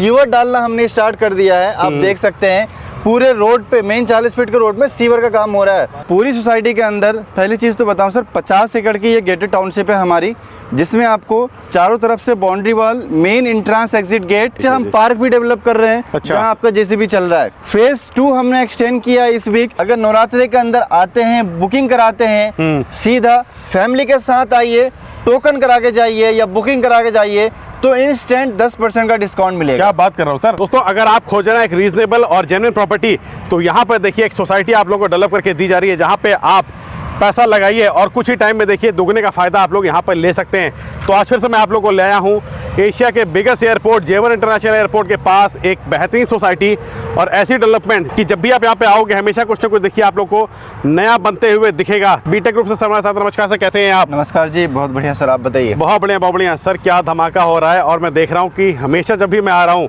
Sewer डालना हमने start कर दिया है। आप देख सकते हैं पूरे रोड पे, मेन 40 फीट के रोड में सीवर का काम हो रहा है पूरी सोसाइटी के अंदर। पहली चीज़ तो बताऊं सर, 50 एकड़ की ये गेटेड टाउनशिप है हमारी, जिसमें आपको चारों तरफ से boundary wall, main entrance exit gate से हम पार्क भी डेवलप कर रहे हैं। अच्छा। जहां आपका जेसीबी चल रहा है। फेज 2 हमने एक्सटेंड किया इस वीक। अगर नवरात्रि के अंदर आते हैं, बुकिंग कराते हैं, सीधा फैमिली के साथ आइए, टोकन करा के जाइए या बुकिंग करा के जाइए तो इंस्टेंट 10% का डिस्काउंट मिलेगा। क्या बात कर रहा हूँ सर। दोस्तों, अगर आप खोज रहे हैं एक रीजनेबल और जेन्युइन प्रॉपर्टी, तो यहाँ पर देखिए एक सोसाइटी आप लोगों को डेवलप करके दी जा रही है, जहाँ पे आप पैसा लगाइए और कुछ ही टाइम में देखिए दुगने का फायदा आप लोग यहाँ पर ले सकते हैं। तो आज फिर से मैं आप लोगों को ले आया हूँ एशिया के बिगेस्ट एयरपोर्ट जेवर इंटरनेशनल एयरपोर्ट के पास एक बेहतरीन सोसाइटी और ऐसी डेवलपमेंट कि जब भी आप यहाँ पे आओगे हमेशा कुछ ना कुछ देखिए आप लोग को नया बनते हुए दिखेगा। बीटेक ग्रुप से हमारे साथ नमस्कार सर, कैसे हैं आप? नमस्कार जी, बहुत बढ़िया सर, आप बताइए। बहुत बढ़िया सर, क्या धमाका हो रहा है। और मैं देख रहा हूँ कि हमेशा जब भी मैं आ रहा हूँ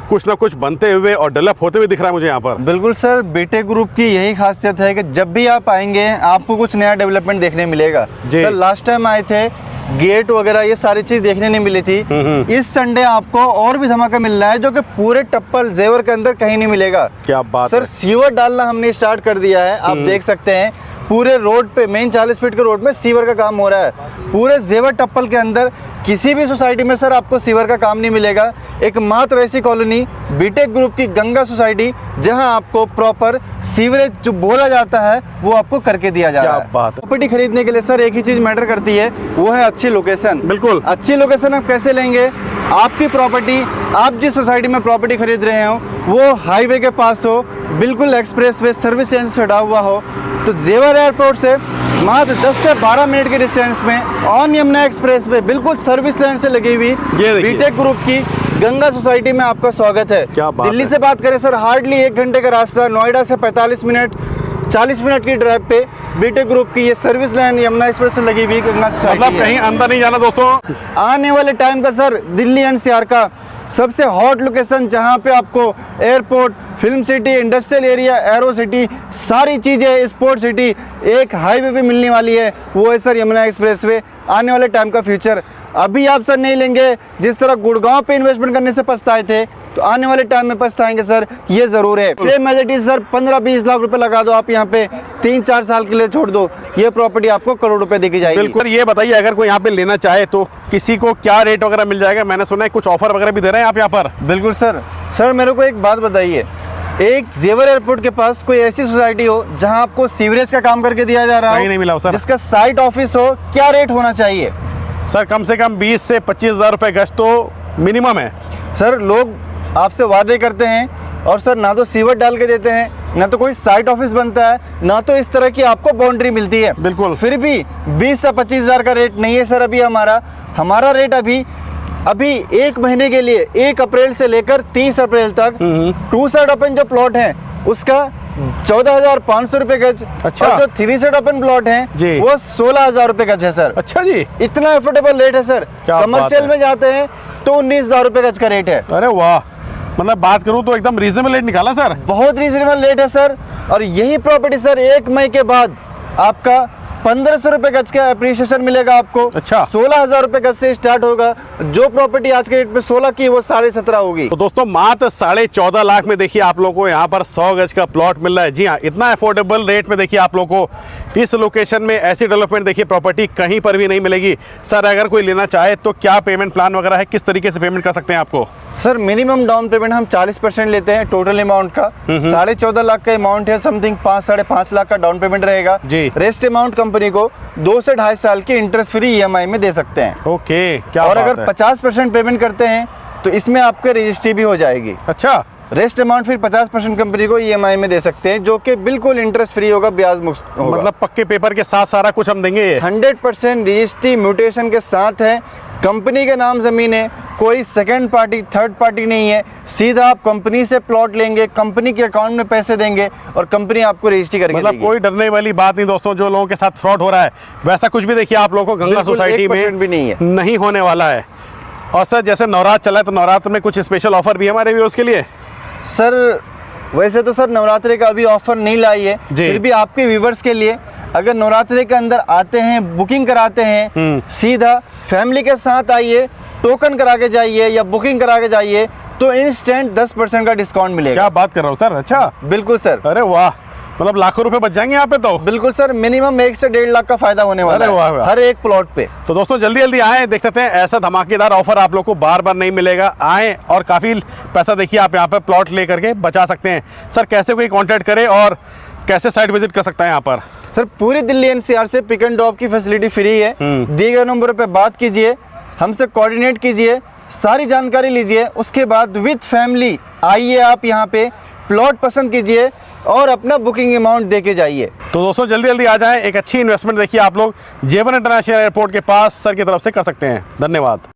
कुछ ना कुछ बनते हुए और डेवलप होते हुए दिख रहा है मुझे यहाँ पर। बिल्कुल सर, बीटेक ग्रुप की यही खासियत है कि जब भी आप आएंगे आपको कुछ नया डेवलपमेंट देखने मिलेगा। सर लास्ट टाइम आए थे, गेट वगैरह ये सारी चीज देखने नहीं मिली थी। इस संडे आपको और भी धमाका मिल रहा है जो कि पूरे टप्पल जेवर के अंदर कहीं नहीं मिलेगा। क्या बात सर, सीवर डालना हमने स्टार्ट कर दिया है। आप देख सकते हैं पूरे रोड पे, मेन 40 फीट के रोड में सीवर का काम हो रहा है। पूरे जेवर टप्पल के अंदर किसी भी सोसाइटी में सर आपको सीवर का काम नहीं मिलेगा। एकमात्र ऐसी कॉलोनी बीटेक ग्रुप की गंगा सोसाइटी, जहां आपको प्रॉपर सीवरेज जो बोला जाता है वो आपको करके दिया जा रहा है। बात है। प्रॉपर्टी खरीदने के लिए सर एक ही चीज मैटर करती है, वो है अच्छी लोकेशन। बिल्कुल। अच्छी लोकेशन आप कैसे लेंगे? आपकी प्रॉपर्टी, आप जिस सोसाइटी में प्रॉपर्टी खरीद रहे हो वो हाईवे के पास हो, बिल्कुल एक्सप्रेस वे, सर्विस लाइन से सटा हुआ हो। तो जेवर एयरपोर्ट से मात्र 10 से 12 मिनट के डिस्टेंस में ऑन यमुना एक्सप्रेस पे बिल्कुल सर्विस लाइन से लगी हुई बीटेक ग्रुप की गंगा सोसाइटी में आपका स्वागत है। क्या बात दिल्ली है। से बात करें सर, हार्डली 1 घंटे का रास्ता, नोएडा से 45 मिनट, 40 मिनट की ड्राइव पे बीटेक ग्रुप की ये सर्विस लाइन यमुना एक्सप्रेस से लगी हुई गंगा सोसाइटी। मतलब कहीं अंदर नहीं जाना दोस्तों। आने वाले टाइम का सर दिल्ली एनसीआर का सबसे हॉट लोकेशन, जहां पे आपको airport, film city, industrial area, arrow city, सारी चीजें, स्पोर्ट सिटी एक हाईवे पे मिलने वाली है, वो है सर यमुना एक्सप्रेसवे। आने वाले टाइम का फ्यूचर अभी आप सर नहीं लेंगे, जिस तरह गुड़गांव पे इन्वेस्टमेंट करने से पछताए थे, तो आने वाले टाइम में पछताएंगे सर, ये जरूर है। Same as it is sir, 15-20 lakh रुपए लगा दो आप यहाँ पे, 3-4 साल के लिए छोड़ दो, ये प्रॉपर्टी आपको करोड़ रुपए देगी जाएगी। बिल्कुल। ये बताइए अगर कोई यहाँ पे लेना चाहे तो किसी को क्या रेट वगैरह मिल जाएगा? मैंने सुना है कुछ ऑफर वगैरह भी दे रहे हैं आप यहाँ पर। बिल्कुल सर। सर मेरे को एक बात बताइए, एक जेवर एयरपोर्ट के पास कोई ऐसी सोसाइटी हो जहां आपको सीवरेज का काम करके दिया जा रहा कहीं नहीं मिला हो सर, जिसका साइट ऑफिस हो, क्या रेट होना चाहिए? सर कम से कम 20 से 25 हज़ार रुपए गज तो मिनिमम है। सर लोग आपसे वादे करते हैं और सर ना तो सीवर डाल के देते हैं, ना तो कोई साइट ऑफिस बनता है, ना तो इस तरह की आपको बाउंड्री मिलती है। बिल्कुल। फिर भी 20 से 25 हज़ार का रेट नहीं है सर अभी हमारा रेट अभी 1 महीने के लिए 1 अप्रैल से लेकर 30 अप्रैल तक 2 साइड ओपन जो प्लॉट है उसका 14,500 रुपए गज। अच्छा। और जो 3 साइड ओपन प्लॉट है वो 16,000 रुपए गज है सर। अच्छा जी, इतना अफोर्डेबल रेट है सर। कमर्शियल में जाते हैं तो 19,000 रुपए गज का रेट है। अरे वाह, मतलब बात करूं तो एकदम रीजनेबल रेट निकाला सर। बहुत रीजनेबल रेट है सर। और यही प्रॉपर्टी सर 1 मई के बाद आपका 1500 रुपए गज का एप्रिसिएशन मिलेगा आपको। अच्छा। 16,000 रुपए गज से स्टार्ट होगा। जो प्रॉपर्टी आज के रेट में 16 की वो 17.5 होगी। तो दोस्तों मात्र 14.5 लाख में देखिए आप लोगों को यहाँ पर 100 गज का प्लॉट मिल रहा है। जी हाँ, इतना अफोर्डेबल रेट में देखिए आप लोगों को इस लोकेशन में ऐसी डेवलपमेंट देखिए प्रॉपर्टी कहीं पर भी नहीं मिलेगी। सर अगर कोई लेना चाहे तो क्या पेमेंट प्लान वगैरह है, किस तरीके से पेमेंट कर सकते हैं आपको? सर मिनिमम डाउन पेमेंट हम 40% लेते हैं टोटल अमाउंट का। 14.5 लाख का अमाउंट है, समथिंग 5-5.5 लाख का डाउन पेमेंट रहेगा जी। रेस्ट अमाउंट कंपनी को 2 से 2.5 साल की इंटरेस्ट फ्री EMI में दे सकते हैं। ओके, क्या और बात अगर है। 50% पेमेंट करते हैं तो इसमें आपके रजिस्ट्री भी हो जाएगी। अच्छा। रेस्ट अमाउंट फिर 50% कंपनी को EMI में दे सकते हैं, जो कि बिल्कुल इंटरेस्ट फ्री होगा, ब्याज मुक्त होगा। मतलब पक्के पेपर के साथ सारा कुछ हम देंगे। 100% रजिस्ट्री म्यूटेशन के साथ है, कंपनी के नाम जमीन है, कोई सेकंड पार्टी थर्ड पार्टी नहीं है। सीधा आप कंपनी से प्लॉट लेंगे, कंपनी के अकाउंट में पैसे देंगे और कंपनी आपको रजिस्ट्री करके मतलब देगी। कोई डरने वाली बात नहीं दोस्तों। जो लोगों के साथ फ्रॉड हो रहा है वैसा कुछ भी देखिए आप लोगों को गंगा सोसाइटी में 1% भी नहीं है, नहीं होने वाला है। और सर जैसे नवरात्र चला है तो नवरात्र में कुछ स्पेशल ऑफर भी हमारे व्यूअर्स के लिए? सर वैसे तो सर नवरात्रि का अभी ऑफर नहीं लाई है, फिर भी आपके व्यूवर्स के लिए अगर नवरात्रि के अंदर आते हैं, बुकिंग कराते हैं, सीधा फैमिली के साथ आइए, टोकन करा के जाइए या बुकिंग करा के जाइए तो इंस्टेंट 10% का डिस्काउंट मिलेगा। क्या बात कर रहा हूँ सर, अच्छा बिल्कुल सर, अरे वाह, मतलब लाखों रुपए बच जाएंगे यहाँ पे तो। बिल्कुल सर, मिनिमम 1 से 1.5 लाख का फायदा होने वाला अरे वाह है वाह। हर एक प्लॉट पे। तो दोस्तों जल्दी जल्दी आए, देख सकते हैं ऐसा धमाकेदार ऑफर आप लोग को बार बार नहीं मिलेगा। आए और काफ़ी पैसा देखिए आप यहाँ पे प्लॉट ले करके बचा सकते हैं। सर कैसे कोई कांटेक्ट करे और कैसे साइट विजिट कर सकता है यहाँ पर? सर पूरी दिल्ली एनसीआर से पिक एंड ड्रॉप की फैसिलिटी फ्री है। दिए गए नंबर पे बात कीजिए, हमसे कोऑर्डिनेट कीजिए, सारी जानकारी लीजिए, उसके बाद विद फैमिली आइए आप यहाँ पे, प्लॉट पसंद कीजिए और अपना बुकिंग अमाउंट दे के जाइए। तो दोस्तों जल्दी जल्दी आ जाएं, एक अच्छी इन्वेस्टमेंट देखिए आप लोग जेवन इंटरनेशनल एयरपोर्ट के पास सर की तरफ से कर सकते हैं। धन्यवाद।